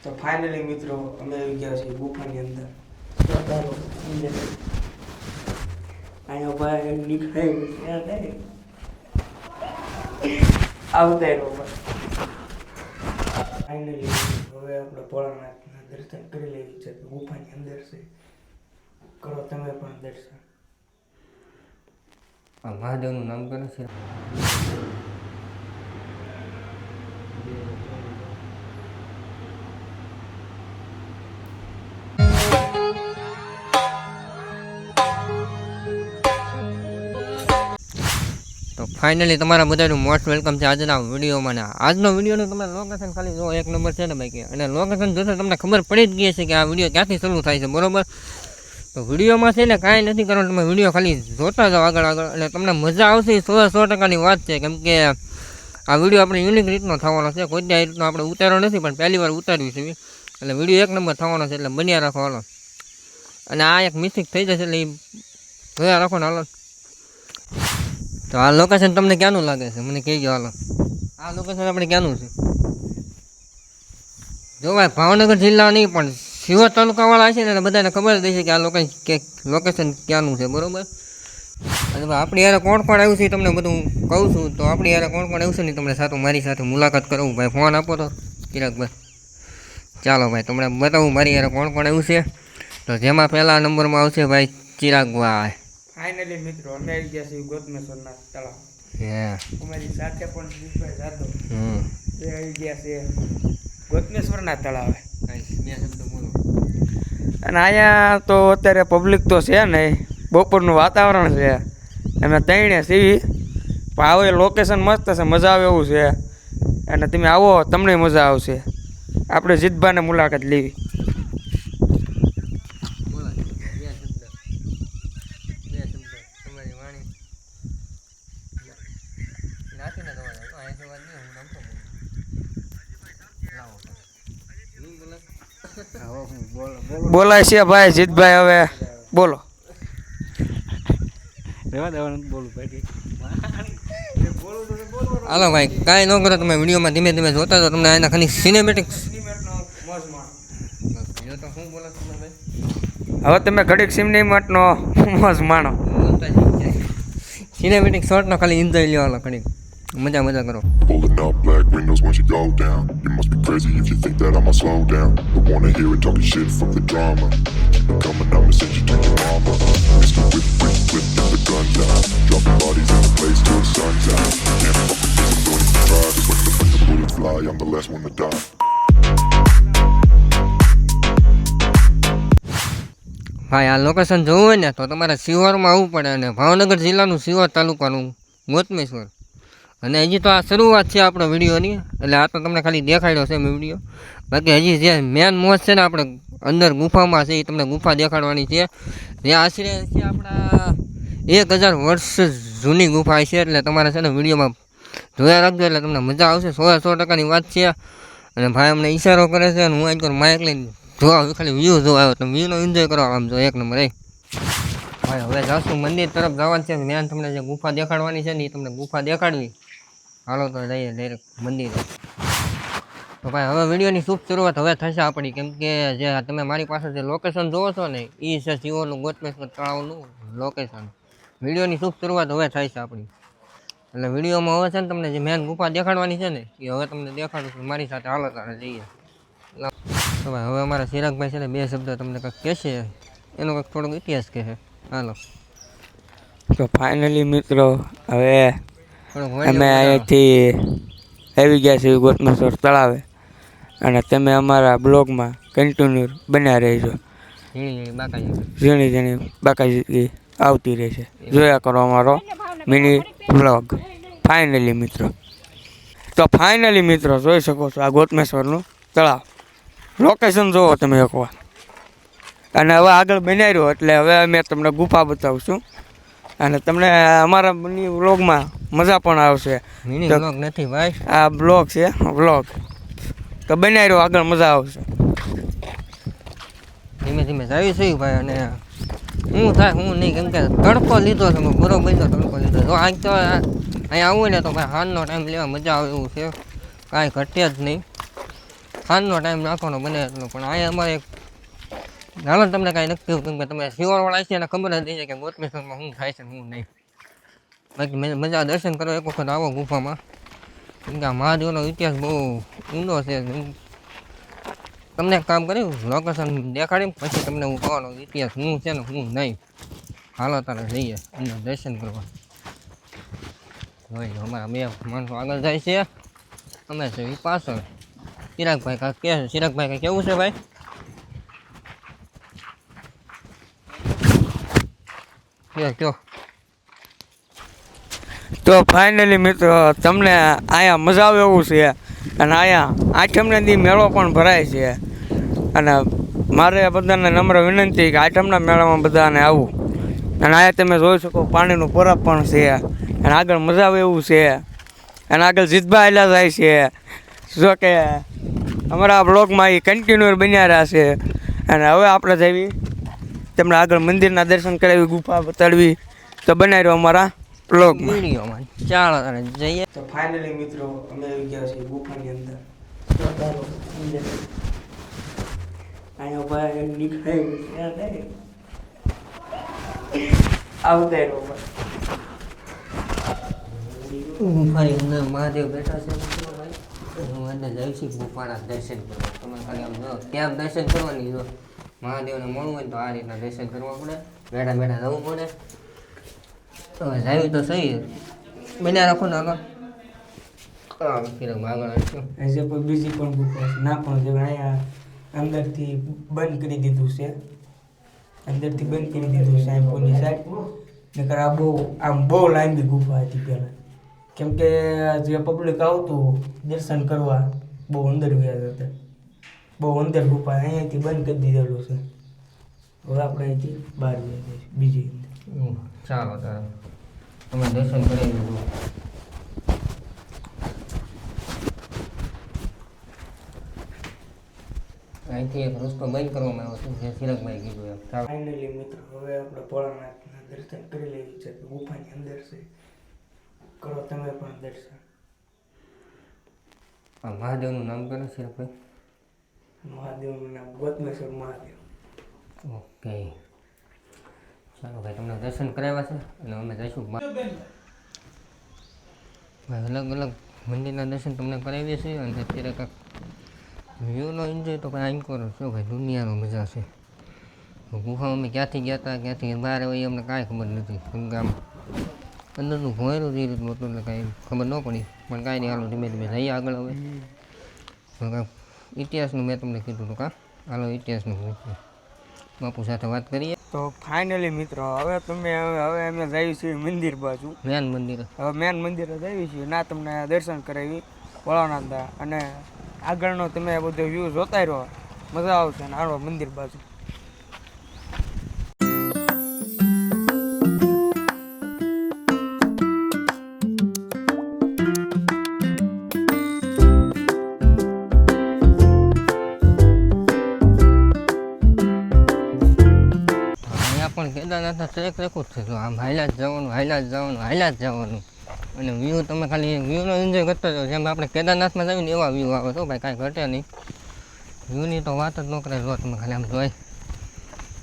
તો ફાઇનલી મિત્રો અમે આવી ગયા છીએ ગુફાની અંદર. અહીંયા ભાઈ નીકળાય આવતા ફાઇનલી હવે આપણે ભોળાનાથના દર્શન કરી લેવી છે. ગુફાની અંદર છે, કરો તમે પણ દર્શન. મહાદેવનું નામ કરે છે. તો ફાઇનલી તમારા બધાનું મોસ્ટ વેલકમ છે આજના વિડીયોમાં. આજનો વિડીયોનું તમારે લોકેશન ખાલી જો એક નંબર છે ને ભાઈ, અને લોકેશન જોશે તમને ખબર પડી જ ગઈ છે કે આ વિડીયો ક્યાંથી શરૂ થાય છે, બરોબર? તો વિડીયોમાં છે ને કાંઈ નથી કરવાનું, તમે વિડીયો ખાલી જોતા જાઓ આગળ આગળ, અને તમને મજા આવશે એ 100% વાત છે. કેમ કે આ વિડીયો આપણે યુનિક રીતનો થવાનો છે, કોઈ જ રીતનો આપણે ઉતાર્યો નથી, પણ પહેલી વાર ઉતાર્યું છે એટલે વિડીયો એક નંબર થવાનો છે. એટલે બન્યા રાખો હાલો, અને આ એક મિસ્ટેક થઈ જશે એટલે એ જોયા રાખો ને હાલો. તો આ લોકેશન તમને ક્યાંનું લાગે છે મને કહેજો હાલો. આ લોકેશન આપણે ક્યાંનું છે જો ભાઈ, ભાવનગર જિલ્લા નહીં પણ શિહોર તાલુકાવાળા છે ને બધાને ખબર જ છે કે આ લોકેશન ક્યાંનું છે, બરોબર? અને આપણી યારે કોણ કોણ આવ્યું છે તમને બધું કહું છું. તો આપણી યારે કોણ કોણ આવ્યું છે ને તમને સાથે મારી સાથે મુલાકાત કરાવું. ભાઈ ફોન આપો તો ચિરાગભાઈ. ચાલો ભાઈ તમને બતાવું મારી યારે કોણ કોણ આવ્યું છે. તો જેમાં પહેલા નંબરમાં આવશે ભાઈ ચિરાગભાઈ. ફાઇનલી મિત્રો અમે આવી ગયા છીએ ગોતમેશ્વરના તળાવ. હે અમારી સાથે પણ દીપભાઈ જાદવ એ આવી ગયા છે ગોતમેશ્વરના તળાવે. બે શબ્દ બોલો. અને અહીંયા તો અત્યારે પબ્લિક તો છે નહીં, બપોરનું વાતાવરણ છે, અમે તૈણે સીવી પણ આવો એ લોકેશન મસ્ત છે, મજા આવે એવું છે. અને તમે આવો તમને મજા આવશે. આપણે જીતભાઈને મુલાકાત લેવી. બોલાય છે ભાઈ જીતભાઈ, હવે બોલો. હાલો ભાઈ કાંઈ ન કરો, તમે વિડીયોમાં ધીમે ધીમે જોતા તો તમને એના ખાલી સિનેમેટિક. હવે તમે ઘડીક સિનેમેટનો મોજ માણો. સિનેમેટિક શોર્ટનો ખાલી એન્જોય લ્યો હાલો ઘડીક, મજા કરો. Pulling up black windows once you go down. You must be crazy if you think that I'ma slow down. Don't wanna hear it talking shit from the drama. Keep it coming, I'ma send you to your mama. Mr. Whip, whip, whip, get the guns out. Dropping bodies in the place till the sun's out. Can't fuck with this, I'm going to try. Just when the bullets fly, I'm the last one to die. ભાઈ આ location જોવું હોય ને તો તમારે શિહોરમાં આવવું પડે, અને ભાવનગર જિલ્લાનું શિહોર તાલુકાનું ગોતમેશ્વર. અને હજી તો આ શરૂઆત છે આપણો વિડીયોની, એટલે આ તો તમને ખાલી દેખાડ્યો છે મેં વિડીયો. બાકી હજી જે મેન મોજ છે ને આપણે અંદર ગુફામાં છે એ તમને ગુફા દેખાડવાની છે. જે આશરે છે આપણા 1000 વર્ષ જૂની ગુફા છે, એટલે તમારે છે ને વિડીયોમાં જોયા રાખજો એટલે તમને મજા આવશે. 100% વાત છે. અને ભાઈ અમને ઈશારો કરે છે અને હું અહીં માઇક લઈને જોવા ખાલી વ્યૂ જોવા આવ્યો, તમે વ્યૂનો એન્જોય કરો આમ જો એક નંબર. ભાઈ હવે જાશું મંદિર તરફ જવાનું છે. મેન તમને જે ગુફા દેખાડવાની છે ને એ તમને ગુફા દેખાડવી. હાલો તો જઈએ ડાયરેક્ટ મંદિરે. તો ભાઈ હવે વિડીયોની શુભ શરૂઆત હવે થશે આપણી, કેમ કે જે તમે મારી પાસે જે લોકેશન જોવો છો ને એ છે શિહોરનું ગોતમેશ્વર તળાવનું લોકેશન. વિડીયોની શુભ શરૂઆત હવે થાય છે આપણી, એટલે વિડીયોમાં હવે છે ને તમને જે મેન ગુફા દેખાડવાની છે ને એ હવે તમને દેખાડું છું. મારી સાથે હાલો તારે જઈએ. તો ભાઈ હવે અમારા ચિરાગભાઈ છે ને બે શબ્દ તમને કંઈક કહેશે, એનો કંઈક થોડોક ઇતિહાસ કહે. હાલો. તો ફાઇનલી મિત્રો હવે અમે અહીંયાથી આવી ગયા છીએ ગોતમેશ્વર તળાવે, અને તમે અમારા બ્લોગમાં કન્ટિન્યુ બન્યા રહેજો. ઝીણી ઝીણી બાકાજી આવતી રહેશે, જોયા કરો અમારો મિની બ્લોગ. ફાઇનલી મિત્રો જોઈ શકો છો આ ગોતમેશ્વરનું તળાવ. લોકેશન જુઓ તમે એકવાર. અને હવે આગળ બનાવ્યો એટલે હવે અમે તમને ગુફા બતાવશું, અને તમને અમારા મિની વ્લોગમાં મજા પણ આવશે. મિની વ્લોગ નથી ભાઈ, આ બ્લોગ છે, વ્લોગ તો બનાવ્યો, આગળ મજા આવશે. ધીમે ધીમે જાવી છે ભાઈ. અને હું થાય હું નહીં, કેમ કે તડકો લીધો છે બરોબર, તડકો લીધો. જો આજ તો અહીંયા આવું ને તો ભાઈ હાલનો ટાઈમ લેવા મજા આવે એવું છે, કાંઈ ઘટે જ નહીં. સાંજનો ટાઈમ નાખવાનો બને એટલો. પણ અહીંયા અમારે હાલો તમને કાંઈ નક્કી કેમ કે તમે શિવરવાળા છે એને ખબર જ નહીં છે કે ગોતમેશ્વરમાં શું થાય છે ને શું નહીં. બાકી મજા દર્શન કરો એક વખત આવો ગુફામાં. કેમ કે આ મહાદેવનો ઇતિહાસ બહુ ઊંડો છે. તમને એક કામ કર્યું લોકેશન દેખાડી પછી તમને હું કહેવાનો ઇતિહાસ શું છે ને શું નહીં. હાલો તારે જઈએ અંદર દર્શન કરવા. જોઈ અમારા બે માણસો આગળ જાય છે, અમે છે એ પાછળ. ચિરાગભાઈ કાંઈક કહે છે. ચિરાગભાઈ કાંઈ કેવું છે ભાઈ? કયો તો ફાઇનલી મિત્રો તમને અહીંયા મજા આવે એવું છે. અને અહીંયા આઠમને દી મેળો પણ ભરાય છે. અને મારે બધાને નમ્ર વિનંતી કે આઠમના મેળામાં બધાને આવવું. અને અહીંયા તમે જોઈ શકો પાણીનું પરબ પણ છે. અને આગળ મજા આવે એવું છે. અને આગળ જીતભાઈ આયલા જાય છે. જો કે અમારા બ્લોગમાં એ કન્ટિન્યુ બન્યા રહ્યા છે. અને હવે આપણે જઈએ તમને આગળ મંદિરના દર્શન કરાવી, ગુફા બતાડવી. તો બનાવી રહ્યો અમારા બ્લોગમાં. વિડીયોમાં ચાલો તારે જઈએ. તો ફાઇનલી મિત્રો અમે આવી ગયા છીએ ગુફાની અંદર. અહીંયા ભાઈ નીકળાય આવતા ગુફાની અંદર મહાદેવ બેઠા છે. હું અંદર જઈ છું ગુફાના દર્શન કરવા. તમે ખાલી આમ જો ત્યાં દર્શન કરવાની જો મહાદેવને મળવું હોય તો આ રીતના દર્શન કરવા પડે. બેઠા બેઠા જવું પડે. હવે જાય તો સહી બન્યા રાખો ને આગળ. આગળ હટશું. હજી કોઈ બીજી પણ ગુફા છે ના પણ જે અહીંયા અંદરથી બંધ કરી દીધું છે. અંદરથી બંધ કરી દીધું છે આઈપોની સાઈડ. નકર આ આમ બહુ લાંબી ગુફા હતી પહેલાં. કેમ કે જે પબ્લિક આવતું દર્શન કરવા બહુ અંદર ગયા હતા. બહુ અંદર ગુફા અહીંયાથી બંધ કરી દીધેલું છે. હવે આપણે અહીંથી બહાર જઈએ બીજી અંદર. ચાલો તારે તમે દર્શન કરી લીધું. અહીંથી એક રસ્તો બંધ કરવામાં આવ્યો છે જે ચિરાગભાઈ કીધું એમ. ચાલો ફાઇનલી મિત્રો હવે આપણે ભોળાનાથના દર્શન કરી લેવી છે. ગુફાની અંદર છે. કરો તમે પણ દર્શન. આ મહાદેવનું નામ કરો ચિરાગભાઈ? મહાદેવનું નામ ગોતમેશ્વર મહાદેવ. ઓકે ચાલો ભાઈ તમને દર્શન કરાવ્યા છે અને અમે જઈશું ભાઈ અલગ અલગ મંદિરના દર્શન તમને કરાવીએ છીએ. અને અત્યારે કાંઈક વ્યૂનો એન્જોય તો કાંઈ અહીં કરો છો ભાઈ. દુનિયાનો મજા છે. ગુફામાં અમે ક્યાંથી ગયા હતા ક્યાંથી બહાર હોય અમને કાંઈ ખબર નથી. કેમ કે આમ અંદરનું ભોંયરું જે રીતનું હતું એટલે કાંઈ ખબર ન પડી. પણ કાંઈ નહીં હાલો ધીમે ધીમે જઈએ આગળ. હવે કાંઈક ઇતિહાસનું મેં તમને કીધું હતું. હાલો ઇતિહાસનું બાપુ સાથે વાત કરીએ. તો ફાઇનલી મિત્રો હવે હવે અમે જઈએ છીએ મંદિર બાજુ. મેન મંદિર હવે મેન મંદિરે જઈએ છીએ. ના તમને દર્શન કરાવી ભોળાનાથના. અને આગળનો તમે બધો વ્યૂ જોતા રહો, મજા આવશે. ને આવો મંદિર બાજુ. પણ કેદારનાથના ટ્રેક રેકોર્ડ છે. તો આમ હાઈલા જ જવાનું અને વ્યૂ તમે ખાલી વ્યૂનો એન્જોય કરતા જાઓ. જેમ આપણે કેદારનાથમાં જઈએ ને એવા વ્યૂ આવે તો ભાઈ કાંઈ ઘટે નહીં. વ્યૂની તો વાત જ ન કરે. જો તમે ખાલી આમ જોઈ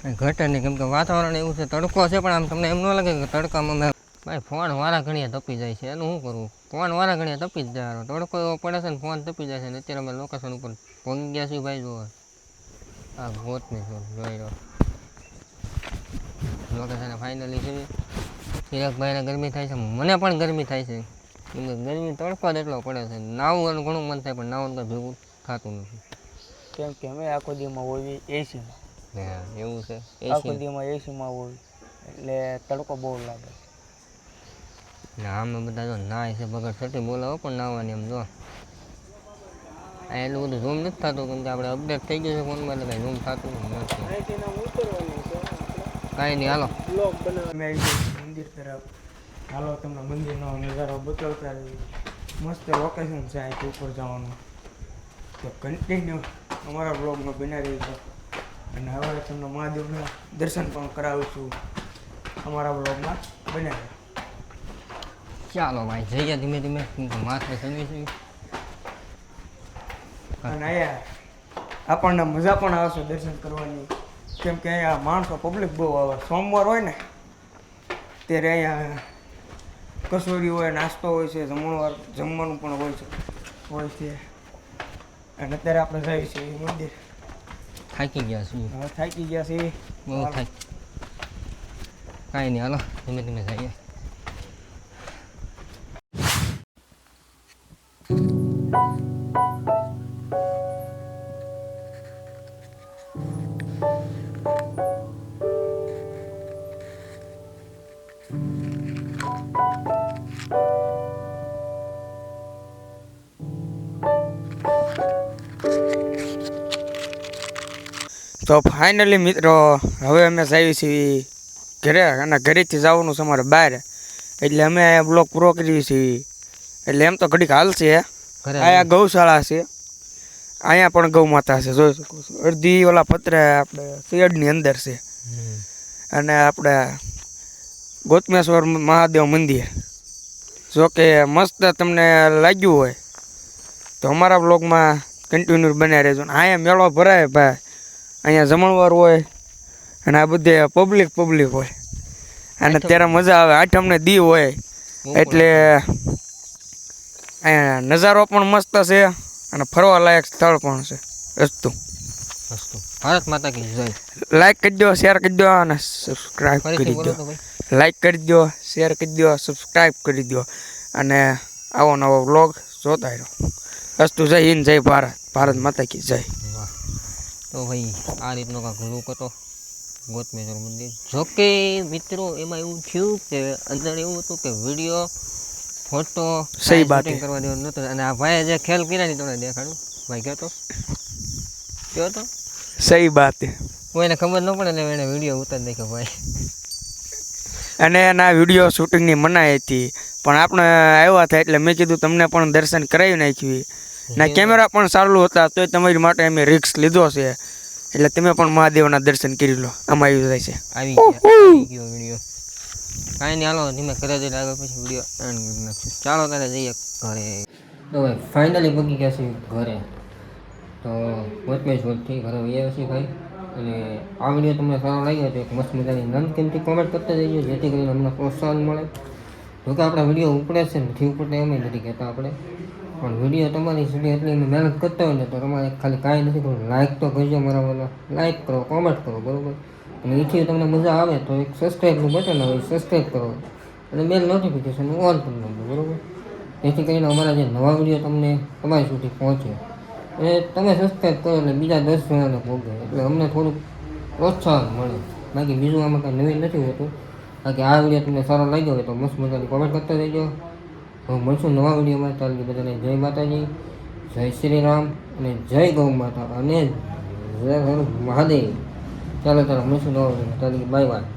કાંઈ ઘટે નહીં. કેમ કે વાતાવરણ એવું છે, તડકો છે પણ આમ તમને એમ ન લાગે કે તડકામાં મેં ભાઈ ફોન વારા ઘણીએ તપી જાય છે. એનું શું કરવું? ફોન વારા ઘણીએ તપી જ જાય. તડકો એવો પડે છે ને ફોન તપી જાય છે. ને અત્યારે અમે લોકેશન ઉપર પહોંચી ગયા છીએ ભાઈ. જો આ ગોતમેશ્વર જોઈ રહ્યો લોકેશન ફાઇનલી છે. ચિરાગભાઈને ગરમી થાય છે, મને પણ ગરમી થાય છે. કેમ કે ગરમી તડકો જ એટલો પડે છે. નાવું ઘણું મન થાય પણ નાવું કંઈ ભેગું થતું નથી. કેમ કે અમે આખો દીમાં હોઈએ એસીમાં. હા એવું છે. આખો દીમાં એસીમાં હોય એટલે તડકો બહુ લાગે. ના અમે બધા જો નાય છે બગડ સટી બોલાવો પણ નાવાની એમ જો આ એટલું બધું ઝૂમ નથી થતું. કેમ કે આપણે અપડેટ થઈ ગયું છે ફોનમાં એટલે કાંઈ ઝૂમ થતું નથી. કાંઈ નહીં હાલો મંદિર તરફ. હાલો તમને મંદિરનો નજારો બતાવતા રહીએ. મસ્ત લોકેશન છે અહીંથી ઉપર જવાનું. તો કન્ટિન્યુ અમારા બ્લોગમાં બના રહી છે. અને હવે તમને મહાદેવના દર્શન પણ કરાવીશું અમારા બ્લોગમાં બના રહે. ચાલો ભાઈ જઈએ ધીમે ધીમે. માથે ચડવી છે. અને અહીંયા આપણને મજા પણ આવશે દર્શન કરવાની, કેમ કે અહીંયા માણસો પબ્લિક બહુ આવે. સોમવાર હોય ને ત્યારે અહીંયા કસોરી હોય, નાસ્તો હોય છે, જમવાનું પણ હોય છે. અને અત્યારે આપણે જઈએ છીએ મંદિર. થાકી ગયા છીએ, હવે થાકી ગયા છીએ. બહુ થાક. કાંઈ નહીં, હાલો ધીમે ધીમે જઈએ. તો ફાઇનલી મિત્રો હવે અમે જઈએ છીએ ઘરે, અને ઘરેથી જવાનું છે અમારે બહાર, એટલે અમે બ્લોગ પૂરો કરીએ છીએ. એટલે એમ તો ઘડીક હાલશે. અહીંયા ગૌશાળા છે, અહીંયા પણ ગૌ માતા છે, જોઈ શકો છો. અડધી ઓલા પતરે આપણે શેડની અંદર છે. અને આપણે ગોતમેશ્વર મહાદેવ મંદિર, જો કે મસ્ત તમને લાગ્યું હોય તો અમારા બ્લોગમાં કન્ટિન્યુ બન્યા રહેજો. અહીંયા મેળો ભરાય ભાઈ, અહીંયા જમણવાર હોય અને આ બધે પબ્લિક હોય, અને ત્યારે મજા આવે. આઠમને દી હોય એટલે અહીંયા નજારો પણ મસ્ત છે અને ફરવા લાયક સ્થળ પણ છે. રસ્તો ભારત માતા કી જય. લાઈક કરી દો, શેર કરી દો અને સબસ્ક્રાઈબ કરી દો. લાઈક કરી દો, શેર કરી દો, સબસ્ક્રાઈબ કરી દો અને આવો નવો વ્લોગ જોતા રહો. અસ્તુ જય હિન્દ, જય ભારત, ભારત માતા કી જય. તો ભાઈ આ રીતનો કાંક લુક હતો ગોતમેશ્વર મંદિર. જોકે મિત્રો એમાં એવું થયું કે અંદર એવું હતું કે વિડીયો ફોટો સહી બાત શૂટિંગ કરવા દેવાનું નહોતું. અને આ ભાઈએ જે ખેલ કર્યા ને તમને દેખાડું. ભાઈ કયો તો સહી બાત હે. કોઈને ખબર ન પડે એટલે એને વિડીયો ઉતારી નાખ્યો ભાઈ. અને એના વિડીયો શૂટિંગની મનાઈ હતી, પણ આપણે આવ્યા હતા એટલે મેં કીધું તમને પણ દર્શન કરાવી નાખ્યું. ના કેમેરા પણ ચાલુ હતા તોય તમારી માટે અમે રિસ્ક લીધો છે, એટલે તમે પણ મહાદેવના દર્શન કરી લો. આમાં આવી જાય છે. આવી ગયો વિડીયો. કાંઈ નહીં, હાલો ધીમે ઘરે જઈને આગળ પછી વિડીયો એન્ડ કરી નાખશું. ચાલો તારે જઈએ ઘરે. તો ભાઈ ફાઇનલી પગી ગયા છીએ ઘરે. તો ગોતમેશ્વરથી ઘરે આવ્યા છીએ ભાઈ. અને આ વિડીયો તમને સારો લાગ્યો તો એક મસ્ત મજાની નમકીનથી કોમેન્ટ કરતા જઈએ, જેથી કરીને અમને પ્રોત્સાહન મળે. જોકે આપણા વિડીયો ઉપડે છે નથી ઉપડે એમ નથી કહેતા આપણે, પણ વિડીયો તમારી સુધી એટલી અમે મહેનત કરતા હોય ને તો તમારે ખાલી કાંઈ નથી કરવું. લાઇક તો કરજો મારા વાલા, લાઇક કરો, કોમેન્ટ કરો, બરાબર. અને એથી તમને મજા આવે તો એક સબસ્ક્રાઈબનું બટન આવે, સબસ્ક્રાઈબ કરો અને બેલ નોટિફિકેશન ઓન કરી નાખજો, બરાબર. જેથી કરીને અમારા જે નવા વિડીયો તમને તમારી સુધી પહોંચે. અને તમે સબસ્ક્રાઈબ કરો એટલે બીજા 10 જણાને પહોંચે, એટલે અમને થોડુંક પ્રોત્સાહન મળે. બાકી બીજું આમાં કાંઈ નવીન નથી હોતું. બાકી આ વિડીયો તમને સારો લાગ્યો હોય તો મસ્ત મજાની કોમેન્ટ કરતા રહેજો. હું મળશું નવા વિડીયોમાં. ચાલો બધાને જય માતાજી, જય શ્રી રામ અને જય ગૌ માતા અને જય હર મહાદેવ. ચાલો મળશું નવા વિડીયોમાં. ચાલો બાય બાય.